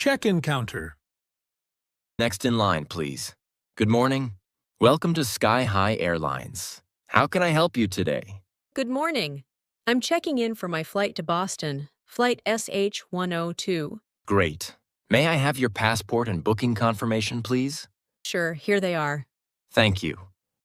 Check-in counter. Next in line, please. Good morning. Welcome to Sky High Airlines. How can I help you today? Good morning. I'm checking in for my flight to Boston, flight SH-102. Great. May I have your passport and booking confirmation, please? Sure, here they are. Thank you.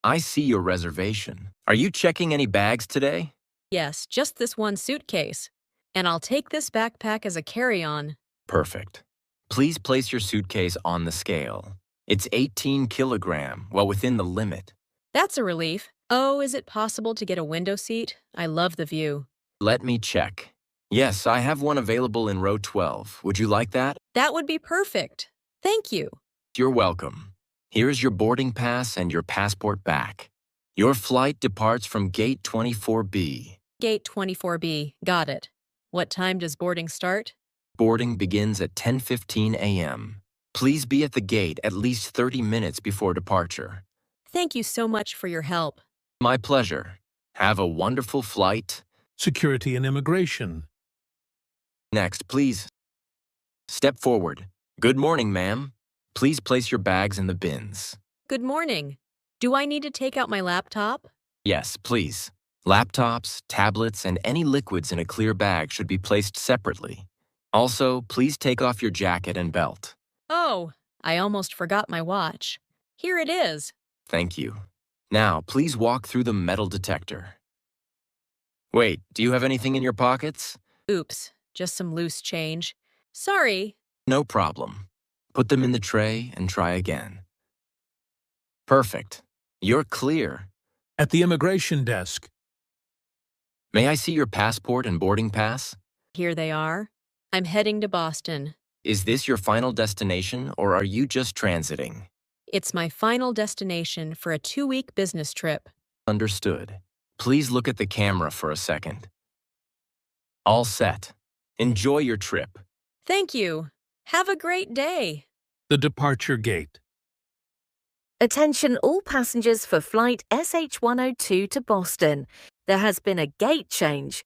I see your reservation. Are you checking any bags today? Yes, just this one suitcase. And I'll take this backpack as a carry-on. Perfect. Please place your suitcase on the scale. It's 18 kilogram, well within the limit. That's a relief. Oh, is it possible to get a window seat? I love the view. Let me check. Yes, I have one available in row 12. Would you like that? That would be perfect. Thank you. You're welcome. Here's your boarding pass and your passport back. Your flight departs from Gate 24B. Gate 24B. Got it. What time does boarding start? Boarding begins at 10:15 a.m. Please be at the gate at least 30 minutes before departure. Thank you so much for your help. My pleasure. Have a wonderful flight. Security and immigration. Next, please. Step forward. Good morning, ma'am. Please place your bags in the bins. Good morning. Do I need to take out my laptop? Yes, please. Laptops, tablets, and any liquids in a clear bag should be placed separately. Also, please take off your jacket and belt. Oh, I almost forgot my watch. Here it is. Thank you. Now, please walk through the metal detector. Wait, do you have anything in your pockets? Oops, just some loose change. Sorry. No problem. Put them in the tray and try again. Perfect. You're clear. At the immigration desk. May I see your passport and boarding pass? Here they are. I'm heading to Boston. Is this your final destination, or are you just transiting? It's my final destination for a 2-week business trip. Understood. Please look at the camera for a second. All set. Enjoy your trip. Thank you. Have a great day. The departure gate. Attention all passengers for flight SH-102 to Boston. There has been a gate change.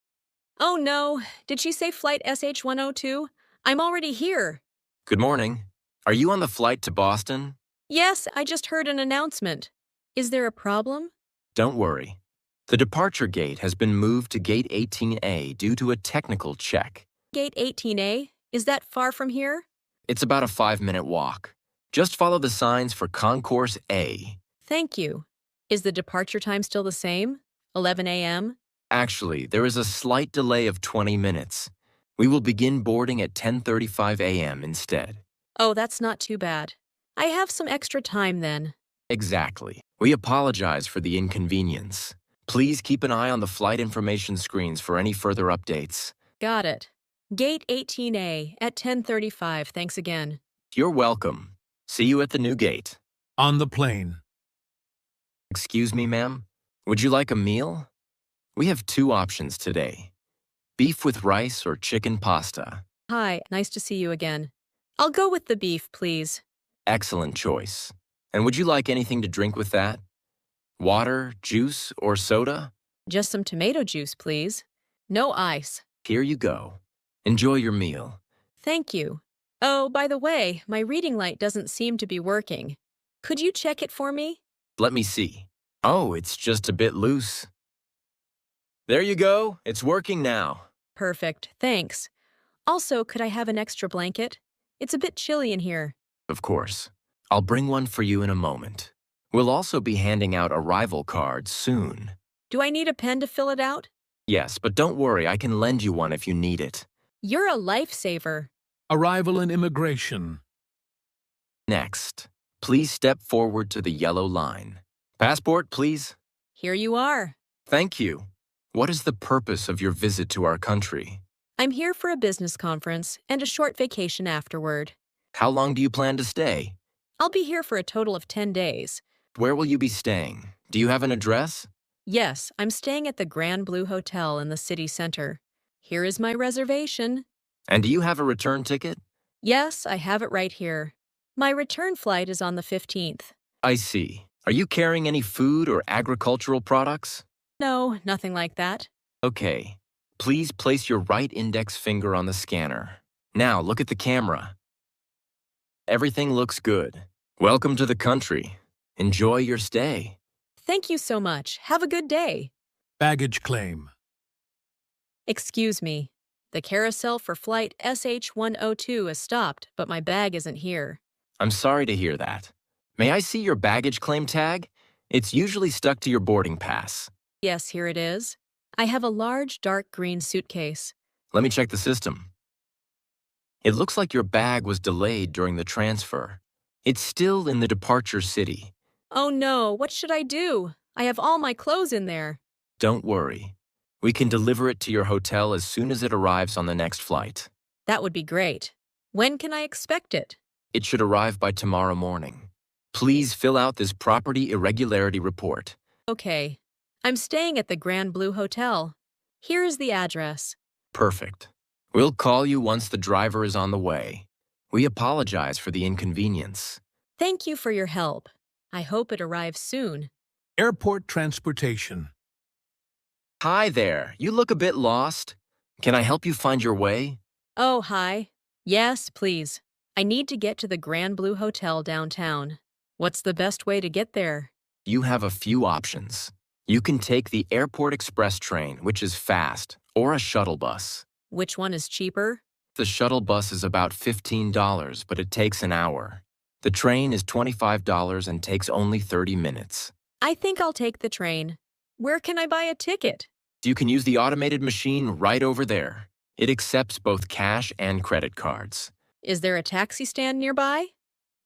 Oh no, did she say flight SH-102? I'm already here. Good morning. Are you on the flight to Boston? Yes, I just heard an announcement. Is there a problem? Don't worry. The departure gate has been moved to Gate 18A due to a technical check. Gate 18A? Is that far from here? It's about a 5-minute walk. Just follow the signs for Concourse A. Thank you. Is the departure time still the same? 11 a.m.? Actually, there is a slight delay of 20 minutes. We will begin boarding at 10:35 a.m. instead. Oh, that's not too bad. I have some extra time then. Exactly. We apologize for the inconvenience. Please keep an eye on the flight information screens for any further updates. Got it. Gate 18A at 10:35. Thanks again. You're welcome. See you at the new gate. On the plane. Excuse me, ma'am. Would you like a meal? We have 2 options today. Beef with rice or chicken pasta. Hi, nice to see you again. I'll go with the beef, please. Excellent choice. And would you like anything to drink with that? Water, juice, or soda? Just some tomato juice, please. No ice. Here you go. Enjoy your meal. Thank you. Oh, by the way, my reading light doesn't seem to be working. Could you check it for me? Let me see. Oh, it's just a bit loose. There you go. It's working now. Perfect, thanks. Also, could I have an extra blanket? It's a bit chilly in here. Of course. I'll bring one for you in a moment. We'll also be handing out arrival cards soon. Do I need a pen to fill it out? Yes, but don't worry, I can lend you one if you need it. You're a lifesaver. Arrival and immigration. Next, please step forward to the yellow line. Passport, please. Here you are. Thank you. What is the purpose of your visit to our country? I'm here for a business conference and a short vacation afterward. How long do you plan to stay? I'll be here for a total of 10 days. Where will you be staying? Do you have an address? Yes, I'm staying at the Grand Blue Hotel in the city center. Here is my reservation. And do you have a return ticket? Yes, I have it right here. My return flight is on the 15th. I see. Are you carrying any food or agricultural products? No, nothing like that. Okay. Please place your right index finger on the scanner. Now look at the camera. everything looks good. Welcome to the country. Enjoy your stay. Thank you so much. Have a good day. Baggage claim. Excuse me. The carousel for flight SH-102 is stopped, but my bag isn't here. I'm sorry to hear that. May I see your baggage claim tag? It's usually stuck to your boarding pass. Yes, here it is. I have a large dark green suitcase. Let me check the system. It looks like your bag was delayed during the transfer. It's still in the departure city. Oh no, what should I do? I have all my clothes in there. Don't worry. We can deliver it to your hotel as soon as it arrives on the next flight. That would be great. When can I expect it? It should arrive by tomorrow morning. Please fill out this property irregularity report. Okay. I'm staying at the Grand Blue Hotel. Here is the address. Perfect. We'll call you once the driver is on the way. We apologize for the inconvenience. Thank you for your help. I hope it arrives soon. Airport transportation. Hi there. You look a bit lost. Can I help you find your way? Oh, hi. Yes, please. I need to get to the Grand Blue Hotel downtown. What's the best way to get there? You have a few options. You can take the Airport Express train, which is fast, or a shuttle bus. Which one is cheaper? The shuttle bus is about $15, but it takes an hour. The train is $25 and takes only 30 minutes. I think I'll take the train. Where can I buy a ticket? You can use the automated machine right over there. It accepts both cash and credit cards. Is there a taxi stand nearby?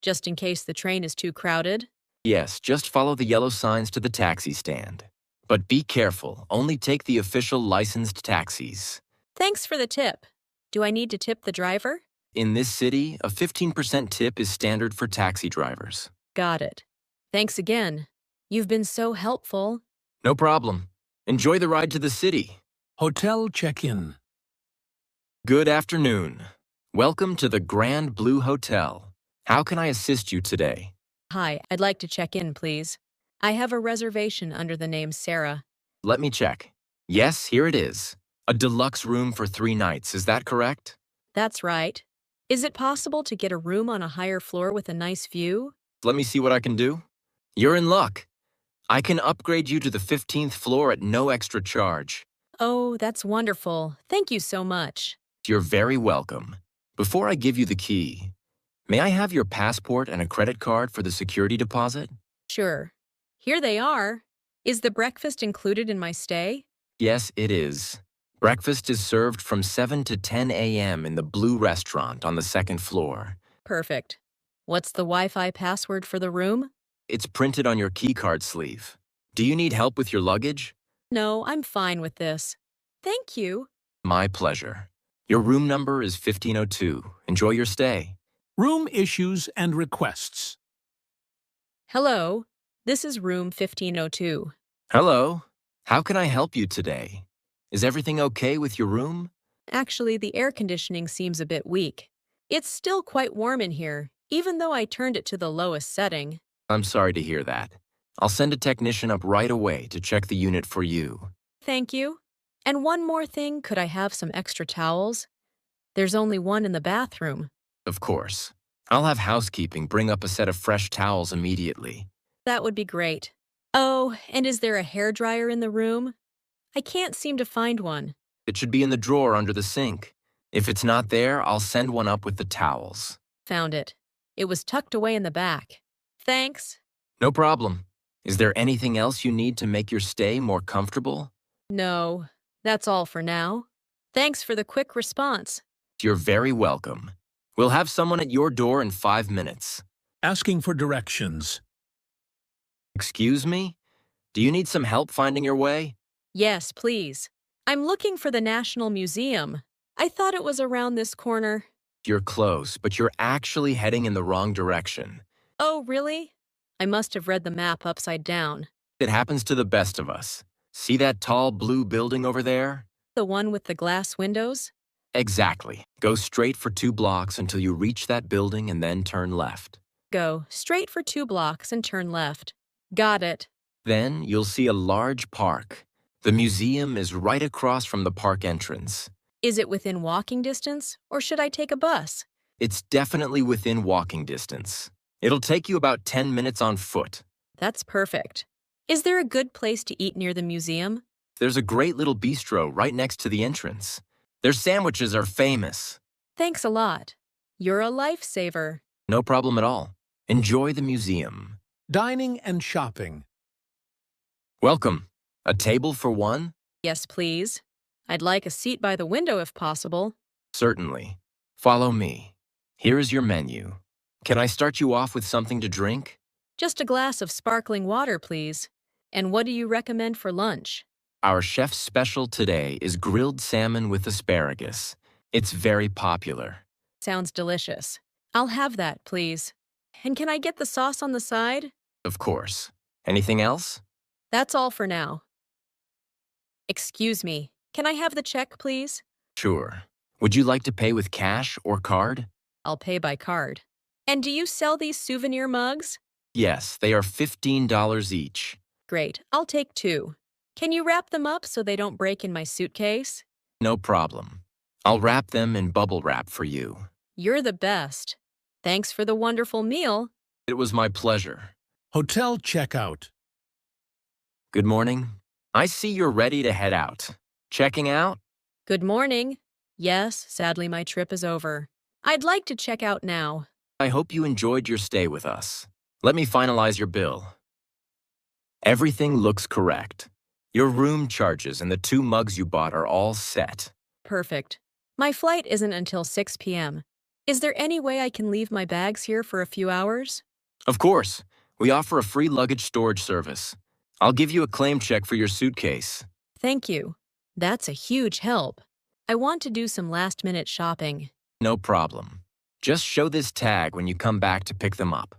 Just in case the train is too crowded. Yes, just follow the yellow signs to the taxi stand. But be careful, only take the official licensed taxis. Thanks for the tip. Do I need to tip the driver? In this city, a 15% tip is standard for taxi drivers. Got it. Thanks again. You've been so helpful. No problem. Enjoy the ride to the city. Hotel check-in. Good afternoon. Welcome to the Grand Blue Hotel. How can I assist you today? Hi, I'd like to check in, please. I have a reservation under the name Sarah. Let me check. Yes, here it is. A deluxe room for 3 nights, is that correct? That's right. Is it possible to get a room on a higher floor with a nice view? Let me see what I can do. You're in luck. I can upgrade you to the 15th floor at no extra charge. Oh, that's wonderful. Thank you so much. You're very welcome. Before I give you the key, may I have your passport and a credit card for the security deposit? Sure. Here they are. Is the breakfast included in my stay? Yes, it is. Breakfast is served from 7 to 10 a.m. in the Blue Restaurant on the 2nd floor. Perfect. What's the Wi-Fi password for the room? It's printed on your keycard sleeve. Do you need help with your luggage? No, I'm fine with this. Thank you. My pleasure. Your room number is 1502. Enjoy your stay. Room issues and requests. Hello. This is room 1502. Hello. How can I help you today? Is everything okay with your room? Actually, the air conditioning seems a bit weak. It's still quite warm in here, even though I turned it to the lowest setting. I'm sorry to hear that. I'll send a technician up right away to check the unit for you. Thank you. And one more thing, could I have some extra towels? There's only one in the bathroom. Of course. I'll have housekeeping bring up a set of fresh towels immediately. That would be great. Oh, and is there a hairdryer in the room? I can't seem to find one. It should be in the drawer under the sink. If it's not there, I'll send one up with the towels. Found it. It was tucked away in the back. Thanks. No problem. Is there anything else you need to make your stay more comfortable? No, that's all for now. Thanks for the quick response. You're very welcome. We'll have someone at your door in 5 minutes. Asking for directions. Excuse me? Do you need some help finding your way? Yes, please. I'm looking for the National Museum. I thought it was around this corner. You're close, but you're actually heading in the wrong direction. Oh, really? I must have read the map upside down. It happens to the best of us. See that tall blue building over there? The one with the glass windows? Exactly. Go straight for 2 blocks until you reach that building and then turn left. Go straight for 2 blocks and turn left. Got it. Then you'll see a large park. The museum is right across from the park entrance. Is it within walking distance, or should I take a bus? It's definitely within walking distance. It'll take you about 10 minutes on foot. That's perfect. Is there a good place to eat near the museum? There's a great little bistro right next to the entrance. Their sandwiches are famous. Thanks a lot. You're a lifesaver. No problem at all. Enjoy the museum. Dining and shopping. Welcome. A table for one? Yes, please. I'd like a seat by the window if possible. Certainly. Follow me. Here is your menu. Can I start you off with something to drink? Just a glass of sparkling water, please. And what do you recommend for lunch? Our chef's special today is grilled salmon with asparagus. It's very popular. Sounds delicious. I'll have that, please. And can I get the sauce on the side? Of course. Anything else? That's all for now. Excuse me, can I have the check, please? Sure. Would you like to pay with cash or card? I'll pay by card. And do you sell these souvenir mugs? Yes, they are $15 each. Great, I'll take 2. Can you wrap them up so they don't break in my suitcase? No problem. I'll wrap them in bubble wrap for you. You're the best. Thanks for the wonderful meal. It was my pleasure. Hotel checkout. Good morning. I see you're ready to head out. Checking out? Good morning. Yes, sadly my trip is over. I'd like to check out now. I hope you enjoyed your stay with us. Let me finalize your bill. Everything looks correct. Your room charges and the 2 mugs you bought are all set. Perfect. My flight isn't until 6 p.m. Is there any way I can leave my bags here for a few hours? Of course. We offer a free luggage storage service. I'll give you a claim check for your suitcase. Thank you. That's a huge help. I want to do some last-minute shopping. No problem. Just show this tag when you come back to pick them up.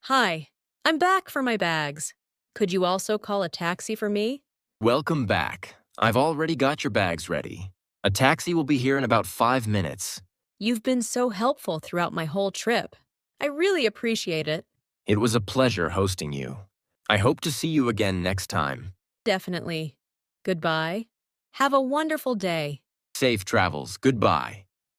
Hi, I'm back for my bags. Could you also call a taxi for me? Welcome back. I've already got your bags ready. A taxi will be here in about 5 minutes. You've been so helpful throughout my whole trip. I really appreciate it. It was a pleasure hosting you. I hope to see you again next time. Definitely. Goodbye. Have a wonderful day. Safe travels. Goodbye.